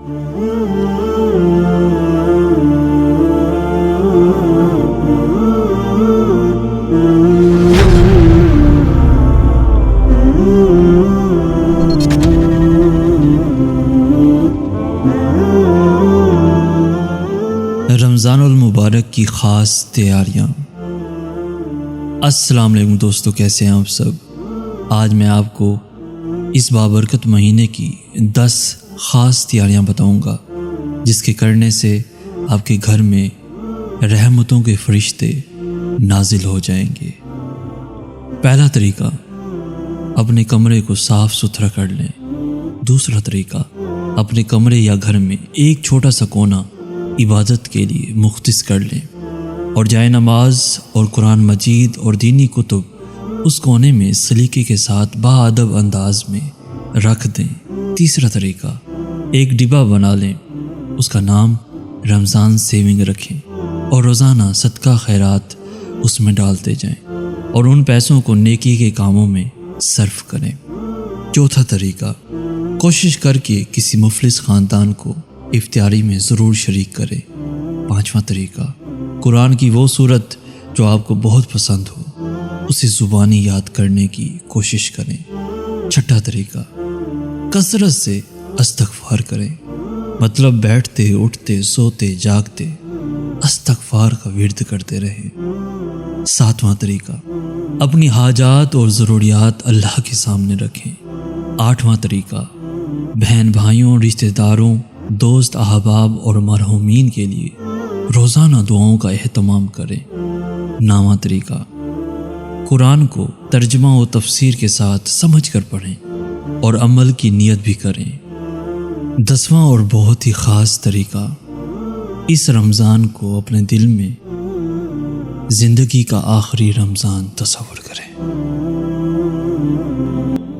رمضان المبارک کی خاص تیاریاں۔ السلام علیکم دوستو، کیسے ہیں آپ سب؟ آج میں آپ کو اس بابرکت مہینے کی 10 خاص تیاریاں بتاؤں گا جس کے کرنے سے آپ کے گھر میں رحمتوں کے فرشتے نازل ہو جائیں گے۔ پہلا طریقہ، اپنے کمرے کو صاف ستھرا کر لیں۔ دوسرا طریقہ، اپنے کمرے یا گھر میں ایک چھوٹا سا کونا عبادت کے لیے مختص کر لیں اور جائے نماز اور قرآن مجید اور دینی کتب اس کونے میں سلیقے کے ساتھ باادب انداز میں رکھ دیں۔ تیسرا طریقہ، ایک ڈبہ بنا لیں، اس کا نام رمضان سیونگ رکھیں اور روزانہ صدقہ خیرات اس میں ڈالتے جائیں اور ان پیسوں کو نیکی کے کاموں میں صرف کریں۔ چوتھا طریقہ، کوشش کر کے کسی مفلس خاندان کو افطاری میں ضرور شریک کریں۔ پانچواں طریقہ، قرآن کی وہ سورت جو آپ کو بہت پسند ہو اسے زبانی یاد کرنے کی کوشش کریں۔ چھٹا طریقہ، کثرت سے استغفار کریں، مطلب بیٹھتے اٹھتے سوتے جاگتے استغفار کا ورد کرتے رہیں۔ ساتواں طریقہ، اپنی حاجات اور ضروریات اللہ کے سامنے رکھیں۔ آٹھواں طریقہ، بہن بھائیوں، رشتہ داروں، دوست احباب اور مرحومین کے لیے روزانہ دعاؤں کا اہتمام کریں۔ نواں طریقہ، قرآن کو ترجمہ و تفسیر کے ساتھ سمجھ کر پڑھیں اور عمل کی نیت بھی کریں۔ 10واں اور بہت ہی خاص طریقہ، اس رمضان کو اپنے دل میں زندگی کا آخری رمضان تصور کریں۔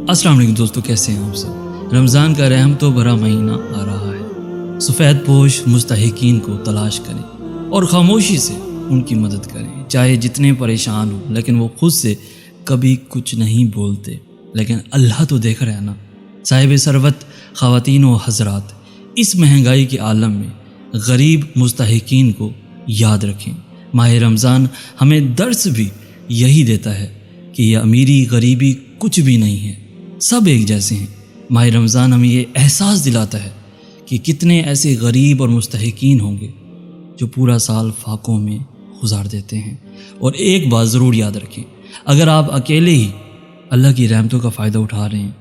السلام علیکم دوستو، کیسے ہیں آپ سب؟ رمضان کا رحمتوں بھرا مہینہ آ رہا ہے۔ سفید پوش مستحقین کو تلاش کریں اور خاموشی سے ان کی مدد کریں، چاہے جتنے پریشان ہوں، لیکن وہ خود سے کبھی کچھ نہیں بولتے، لیکن اللہ تو دیکھ رہا ہے نا۔ صاحب ثروت خواتین و حضرات، اس مہنگائی کے عالم میں غریب مستحقین کو یاد رکھیں۔ ماہ رمضان ہمیں درس بھی یہی دیتا ہے کہ یہ امیری غریبی کچھ بھی نہیں ہے، سب ایک جیسے ہیں۔ ماہ رمضان ہمیں یہ احساس دلاتا ہے کہ کتنے ایسے غریب اور مستحقین ہوں گے جو پورا سال فاقوں میں گزار دیتے ہیں۔ اور ایک بات ضرور یاد رکھیں، اگر آپ اکیلے ہی اللہ کی رحمتوں کا فائدہ اٹھا رہے ہیں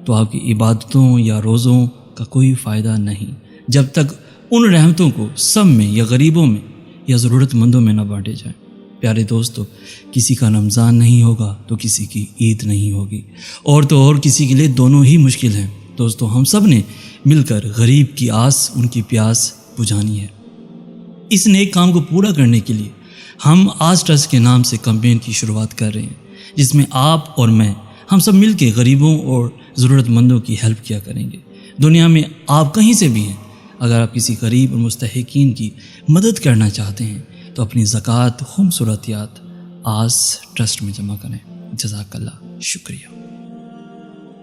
تو آپ کی عبادتوں یا روزوں کا کوئی فائدہ نہیں، جب تک ان رحمتوں کو سب میں یا غریبوں میں یا ضرورت مندوں میں نہ بانٹے جائیں۔ پیارے دوستو، کسی کا رمضان نہیں ہوگا تو کسی کی عید نہیں ہوگی، اور تو اور کسی کے لیے دونوں ہی مشکل ہیں۔ دوستو، ہم سب نے مل کر غریب کی آس، ان کی پیاس بجھانی ہے۔ اس نیک کام کو پورا کرنے کے لیے ہم آس ٹرسٹ کے نام سے کمپین کی شروعات کر رہے ہیں، جس میں آپ اور میں ہم سب مل کے غریبوں اور ضرورت مندوں کی ہیلپ کیا کریں گے۔ دنیا میں آپ کہیں سے بھی ہیں، اگر آپ کسی غریب اور مستحقین کی مدد کرنا چاہتے ہیں تو اپنی زکوٰۃ خمس اور عطیات آس ٹرسٹ میں جمع کریں۔ جزاک اللہ، شکریہ۔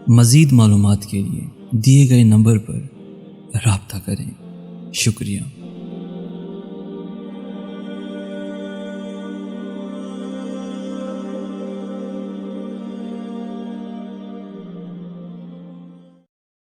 مزید معلومات کے لیے دیے گئے نمبر پر رابطہ کریں۔ شکریہ۔